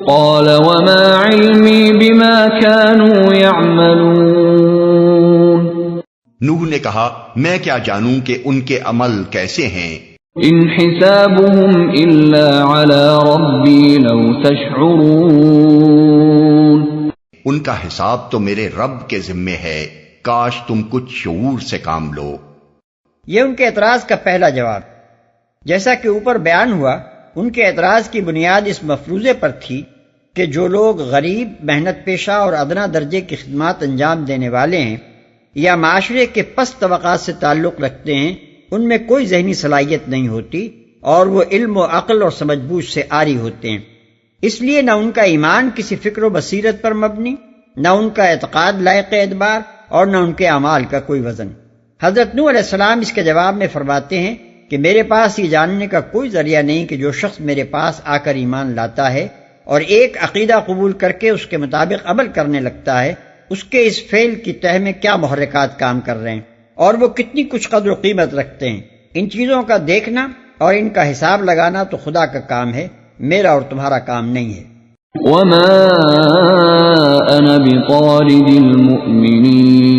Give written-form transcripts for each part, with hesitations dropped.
قال وما علمی بما كانوا يعملون. نوح نے کہا میں کیا جانوں کہ ان کے عمل کیسے ہیں. ان حسابهم الا على ربی لو تشعرون. ان کا حساب تو میرے رب کے ذمے ہے، کاش تم کچھ شعور سے کام لو. یہ ان کے اعتراض کا پہلا جواب. جیسا کہ اوپر بیان ہوا، ان کے اعتراض کی بنیاد اس مفروضے پر تھی کہ جو لوگ غریب، محنت پیشہ اور ادنا درجے کی خدمات انجام دینے والے ہیں یا معاشرے کے پست طبقات سے تعلق رکھتے ہیں، ان میں کوئی ذہنی صلاحیت نہیں ہوتی اور وہ علم و عقل اور سمجھ بوجھ سے عاری ہوتے ہیں. اس لیے نہ ان کا ایمان کسی فکر و بصیرت پر مبنی، نہ ان کا اعتقاد لائق اعتبار اور نہ ان کے اعمال کا کوئی وزن. حضرت نوح علیہ السلام اس کے جواب میں فرماتے ہیں کہ میرے پاس یہ جاننے کا کوئی ذریعہ نہیں کہ جو شخص میرے پاس آ کر ایمان لاتا ہے اور ایک عقیدہ قبول کر کے اس کے مطابق عمل کرنے لگتا ہے، اس کے اس فعل کی تہ میں کیا محرکات کام کر رہے ہیں اور وہ کتنی کچھ قدر و قیمت رکھتے ہیں. ان چیزوں کا دیکھنا اور ان کا حساب لگانا تو خدا کا کام ہے، میرا اور تمہارا کام نہیں ہے. وما انا بطارد المؤمنین.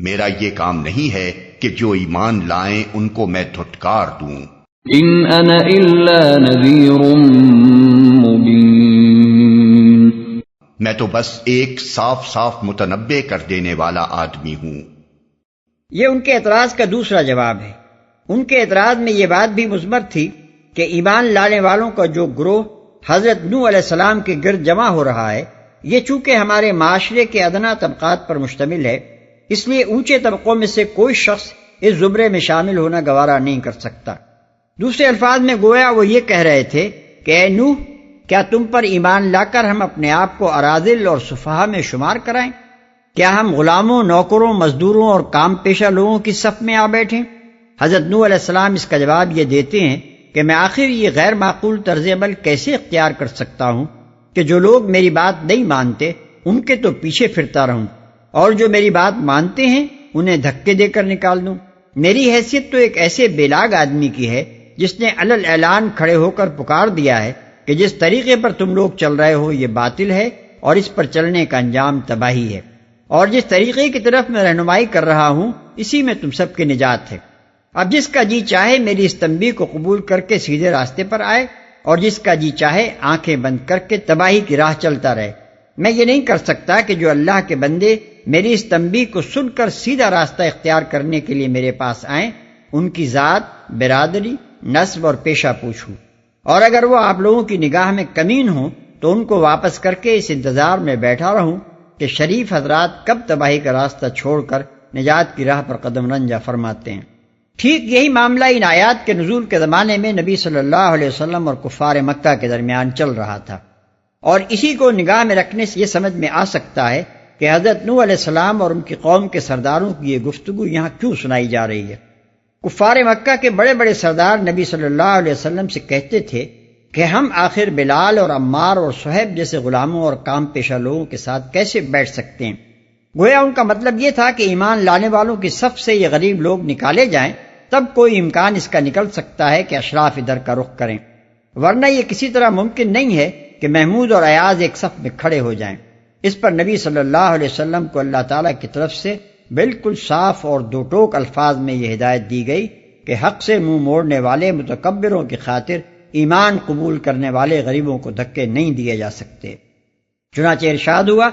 میرا یہ کام نہیں ہے کہ جو ایمان لائیں ان کو میں دھٹکار دوں. ان انا الا نذیر مبین. میں تو بس ایک صاف صاف متنبع کر دینے والا آدمی ہوں. یہ ان کے اعتراض کا دوسرا جواب ہے. ان کے اعتراض میں یہ بات بھی مضمر تھی کہ ایمان لانے والوں کا جو گروہ حضرت نوح علیہ السلام کے گرد جمع ہو رہا ہے، یہ چونکہ ہمارے معاشرے کے ادنا طبقات پر مشتمل ہے، اس لیے اونچے طبقوں میں سے کوئی شخص اس زمرے میں شامل ہونا گوارا نہیں کر سکتا. دوسرے الفاظ میں گویا وہ یہ کہہ رہے تھے کہ اے نوح، کیا تم پر ایمان لا کر ہم اپنے آپ کو اراذل اور سفہا میں شمار کرائیں؟ کیا ہم غلاموں، نوکروں، مزدوروں اور کام پیشہ لوگوں کی صف میں آ بیٹھیں؟ حضرت نوح علیہ السلام اس کا جواب یہ دیتے ہیں کہ میں آخر یہ غیر معقول طرز عمل کیسے اختیار کر سکتا ہوں کہ جو لوگ میری بات نہیں مانتے ان کے تو پیچھے پھرتا رہوں اور جو میری بات مانتے ہیں انہیں دھکے دے کر نکال دوں. میری حیثیت تو ایک ایسے بے لاگ آدمی کی ہے جس نے علل اعلان کھڑے ہو کر پکار دیا ہے کہ جس طریقے پر تم لوگ چل رہے ہو یہ باطل ہے اور اس پر چلنے کا انجام تباہی ہے، اور جس طریقے کی طرف میں رہنمائی کر رہا ہوں اسی میں تم سب کی نجات ہے. اب جس کا جی چاہے میری اس تنبیہ کو قبول کر کے سیدھے راستے پر آئے اور جس کا جی چاہے آنکھیں بند کر کے تباہی کی راہ چلتا رہے. میں یہ نہیں کر سکتا کہ جو اللہ کے بندے میری اس تنبیہ کو سن کر سیدھا راستہ اختیار کرنے کے لیے میرے پاس آئیں ان کی ذات، برادری، نسب اور پیشہ پوچھوں، اور اگر وہ آپ لوگوں کی نگاہ میں کمین ہوں تو ان کو واپس کر کے اس انتظار میں بیٹھا رہوں کہ شریف حضرات کب تباہی کا راستہ چھوڑ کر نجات کی راہ پر قدم رنجہ فرماتے ہیں. ٹھیک یہی معاملہ ان آیات کے نزول کے زمانے میں نبی صلی اللہ علیہ وسلم اور کفار مکہ کے درمیان چل رہا تھا، اور اسی کو نگاہ میں رکھنے سے یہ سمجھ میں آ سکتا ہے کہ حضرت نوح علیہ السلام اور ان کی قوم کے سرداروں کی یہ گفتگو یہاں کیوں سنائی جا رہی ہے. کفار مکہ کے بڑے بڑے سردار نبی صلی اللہ علیہ وسلم سے کہتے تھے کہ ہم آخر بلال اور عمار اور صہیب جیسے غلاموں اور کام پیشہ لوگوں کے ساتھ کیسے بیٹھ سکتے ہیں. گویا ان کا مطلب یہ تھا کہ ایمان لانے والوں کی صف سے یہ غریب لوگ نکالے جائیں تب کوئی امکان اس کا نکل سکتا ہے کہ اشراف ادھر کا رخ کریں، ورنہ یہ کسی طرح ممکن نہیں ہے کہ محمود اور ایاز ایک صف میں کھڑے ہو جائیں. اس پر نبی صلی اللہ علیہ وسلم کو اللہ تعالیٰ کی طرف سے بالکل صاف اور دو ٹوک الفاظ میں یہ ہدایت دی گئی کہ حق سے منہ موڑنے والے متکبروں کی خاطر ایمان قبول کرنے والے غریبوں کو دھکے نہیں دیے جا سکتے. چنانچہ ارشاد ہوا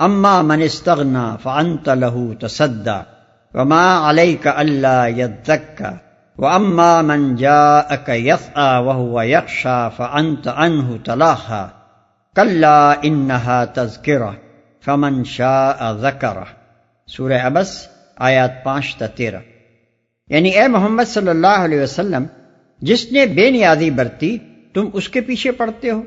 اما من استغنا فانت له تصدى وما عليك الا يزكى واما من جاءك يسعى وهو يخشى فانت عنه تلاهى كلا انها تذكرة فمن شاء ذكره. سورہ عبس آیات 5-13. یعنی اے محمد صلی اللہ علیہ وسلم، جس نے بے نیازی برتی تم اس کے پیچھے پڑتے ہو،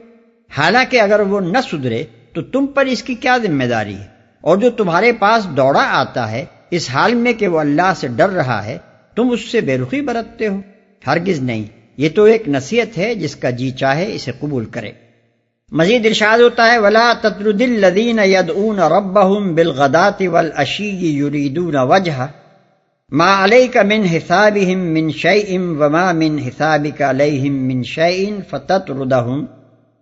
حالانکہ اگر وہ نہ سدھرے تو تم پر اس کی کیا ذمہ داری ہے، اور جو تمہارے پاس دوڑا آتا ہے اس حال میں کہ وہ اللہ سے ڈر رہا ہے تم اس سے بے رخی برتتے ہو؟ ہرگز نہیں، یہ تو ایک نصیحت ہے، جس کا جی چاہے اسے قبول کرے. مزید ارشاد ہوتا ہے وَلَا تَطْرُدِ الَّذِينَ يَدْعُونَ رَبَّهُمْ بِالْغَدَاةِ وَالْعَشِيِّ يُرِيدُونَ وَجْهَهُ مَا عَلَيْكَ مِنْ حِسَابِهِمْ مِنْ شَيْءٍ وَمَا مِنْ حِسَابِكَ عَلَيْهِمْ مِنْ شَيْءٍ فَتَطْرُدَهُمْ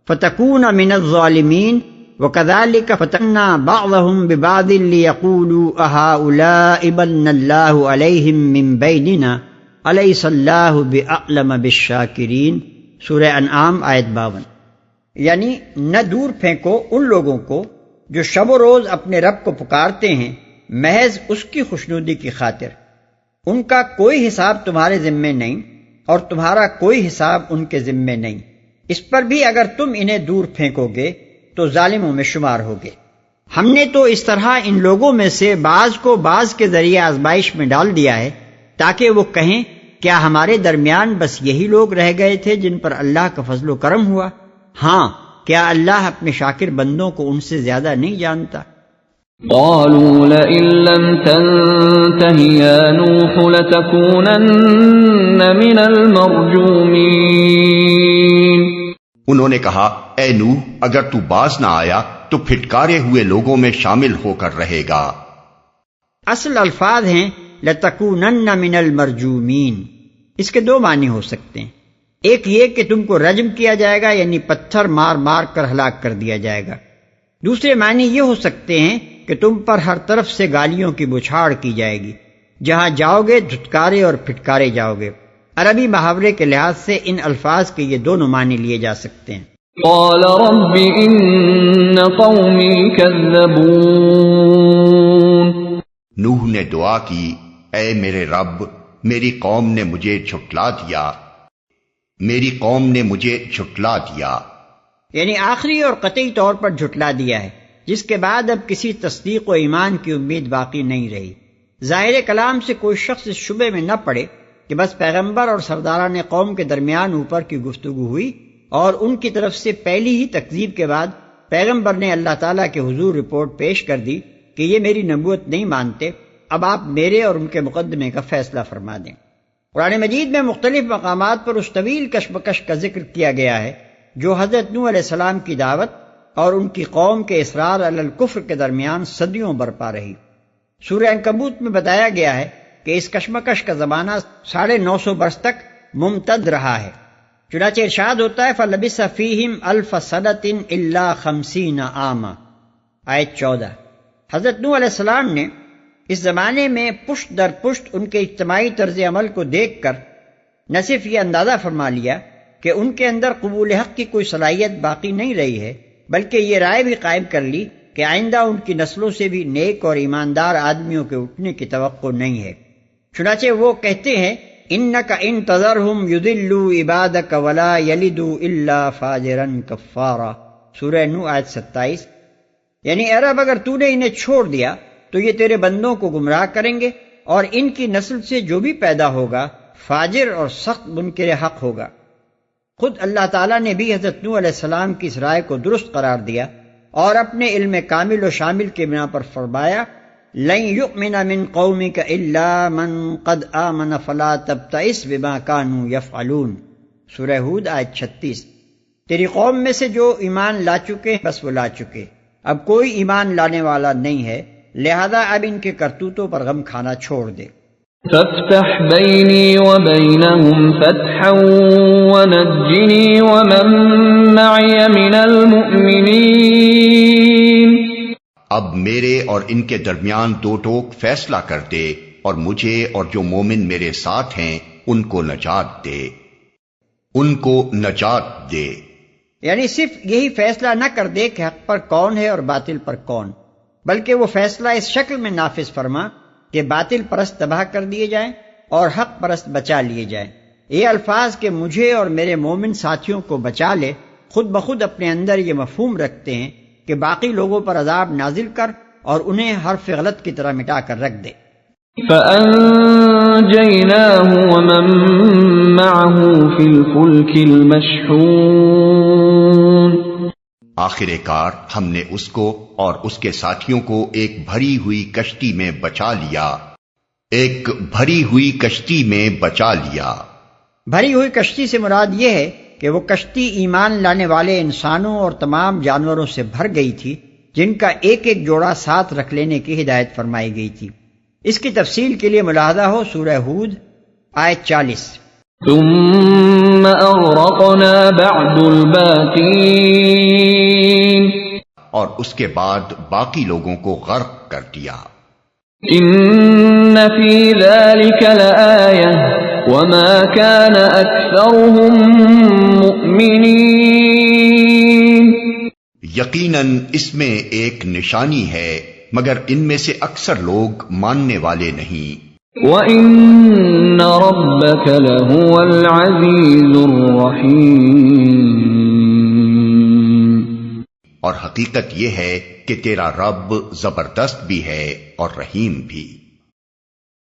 فتكون من الظالمين وكذلك فتنا بعضهم ببعض ليقولوا أهؤلاء من الله عليهم من بيننا أليس الله بأعلم بالشاكرين، سورہ انعام آیت 52۔ یعنی نہ دور پھینکو ان لوگوں کو جو شب و روز اپنے رب کو پکارتے ہیں محض اس کی خوشنودی کی خاطر، ان کا کوئی حساب تمہارے ذمے نہیں اور تمہارا کوئی حساب ان کے ذمے نہیں، اس پر بھی اگر تم انہیں دور پھینکو گے تو ظالموں میں شمار ہوگے۔ ہم نے تو اس طرح ان لوگوں میں سے بعض کو بعض کے ذریعے آزمائش میں ڈال دیا ہے تاکہ وہ کہیں کیا ہمارے درمیان بس یہی لوگ رہ گئے تھے جن پر اللہ کا فضل و کرم ہوا؟ ہاں، کیا اللہ اپنے شاکر بندوں کو ان سے زیادہ نہیں جانتا؟ قالوا لئن لم تنته يا نوح لتكونن من المرجومين۔ انہوں نے کہا اے نوح اگر تو باز نہ آیا تو پھٹکارے ہوئے لوگوں میں شامل ہو کر رہے گا۔ اصل الفاظ ہیں لتکونن من المرجومین، اس کے دو معنی ہو سکتے ہیں، ایک یہ کہ تم کو رجم کیا جائے گا یعنی پتھر مار مار کر ہلاک کر دیا جائے گا، دوسرے معنی یہ ہو سکتے ہیں کہ تم پر ہر طرف سے گالیوں کی بچھاڑ کی جائے گی، جہاں جاؤ گے دھتکارے اور پھٹکارے جاؤ گے۔ عربی محاورے کے لحاظ سے ان الفاظ کے یہ دونوں معنی لیے جا سکتے ہیں۔ قال رب ان قومی کذبون۔ نوح نے دعا کی اے میرے رب میری قوم نے مجھے جھٹلا دیا، میری قوم نے مجھے جھٹلا دیا، یعنی آخری اور قطعی طور پر جھٹلا دیا ہے، جس کے بعد اب کسی تصدیق و ایمان کی امید باقی نہیں رہی۔ ظاہر کلام سے کوئی شخص اس شبے میں نہ پڑے کہ بس پیغمبر اور سرداران قوم کے درمیان اوپر کی گفتگو ہوئی اور ان کی طرف سے پہلی ہی تکذیب کے بعد پیغمبر نے اللہ تعالیٰ کے حضور رپورٹ پیش کر دی کہ یہ میری نبوت نہیں مانتے، اب آپ میرے اور ان کے مقدمے کا فیصلہ فرما دیں۔ قرآن مجید میں مختلف مقامات پر اس طویل کشمکش کا ذکر کیا گیا ہے جو حضرت نوح علیہ السلام کی دعوت اور ان کی قوم کے اصرار علی الکفر کے درمیان صدیوں برپا رہی۔ سورہ عنکبوت میں بتایا گیا ہے کہ اس کشمکش کا زمانہ 950 برس تک ممتد رہا ہے۔ چنانچہ ارشاد ہوتا ہے فَلَبِثَ فِيهِمْ أَلْفَ سَنَةٍ إِلَّا 50 عَامًا، آیت 14۔ حضرت نوح علیہ السلام نے اس زمانے میں پشت در پشت ان کے اجتماعی طرز عمل کو دیکھ کر نہ صرف یہ اندازہ فرما لیا کہ ان کے اندر قبول حق کی کوئی صلاحیت باقی نہیں رہی ہے، بلکہ یہ رائے بھی قائم کر لی کہ آئندہ ان کی نسلوں سے بھی نیک اور ایماندار آدمیوں کے اٹھنے کی توقع نہیں ہے۔ چنانچہ وہ کہتے ہیں اِنَّكَ إِن تَذَرْهُمْ يُضِلُّوا عِبَادَكَ وَلَا يَلِدُوا إِلَّا فَاجِرًا كَفَّارًا، سورہ نوح آیت 27۔ یعنی اے رب اگر تو نے انہیں چھوڑ دیا تو یہ تیرے بندوں کو گمراہ کریں گے اور ان کی نسل سے جو بھی پیدا ہوگا فاجر اور سخت منکر حق ہوگا۔ خود اللہ تعالیٰ نے بھی حضرت نوح علیہ السلام کی اس رائے کو درست قرار دیا اور اپنے علم کامل و شامل کے بنا پر فرمایا لَن يُؤْمِنَ مِن قَوْمِكَ إِلَّا مَن قَدْ آمَنَ فَلَا تَبْتَئِسْ بِمَا كَانُوا يَفْعَلُونَ، سورہ ہود آیت 36۔ تیری قوم میں سے جو ایمان لا چکے بس وہ لا چکے، اب کوئی ایمان لانے والا نہیں ہے، لہذا اب ان کے کرتوتوں پر غم کھانا چھوڑ دے۔ فافتح بيني وبينهم فتحا ونجني ومن معي من المؤمنين۔ اب میرے اور ان کے درمیان دو ٹوک فیصلہ کر دے اور مجھے اور جو مومن میرے ساتھ ہیں ان کو نجات دے، ان کو نجات دے۔ یعنی صرف یہی فیصلہ نہ کر دے کہ حق پر کون ہے اور باطل پر کون، بلکہ وہ فیصلہ اس شکل میں نافذ فرما کہ باطل پرست تباہ کر دیے جائیں اور حق پرست بچا لیے جائیں۔ یہ الفاظ کہ مجھے اور میرے مومن ساتھیوں کو بچا لے خود بخود اپنے اندر یہ مفہوم رکھتے ہیں کہ باقی لوگوں پر عذاب نازل کر اور انہیں حرف غلط کی طرح مٹا کر رکھ دے۔ فَأَنجَيْنَاهُ وَمَن مَّعَهُ فِي الْفُلْكِ الْمَشْحُونِ۔ آخر کار ہم نے اس کو اور اس کے ساتھیوں کو ایک بھری ہوئی کشتی میں بچا لیا، ایک بھری ہوئی کشتی میں بچا لیا۔ بھری ہوئی کشتی سے مراد یہ ہے کہ وہ کشتی ایمان لانے والے انسانوں اور تمام جانوروں سے بھر گئی تھی جن کا ایک ایک جوڑا ساتھ رکھ لینے کی ہدایت فرمائی گئی تھی۔ اس کی تفصیل کے لیے ملاحظہ ہو سورہ ہود آیت 40۔ ثم أغرقنا بعد الباقين اور اس کے بعد باقی لوگوں کو غرق کر دیا۔ إن في ذلك لآية وما كان أكثرهم مؤمنين یقیناً اس میں ایک نشانی ہے مگر ان میں سے اکثر لوگ ماننے والے نہیں۔ وَإِنَّ رَبَّكَ لَهُوَ الْعَزِيزُ الرَّحِيمُ اور حقیقت یہ ہے کہ تیرا رب زبردست بھی ہے اور رحیم بھی۔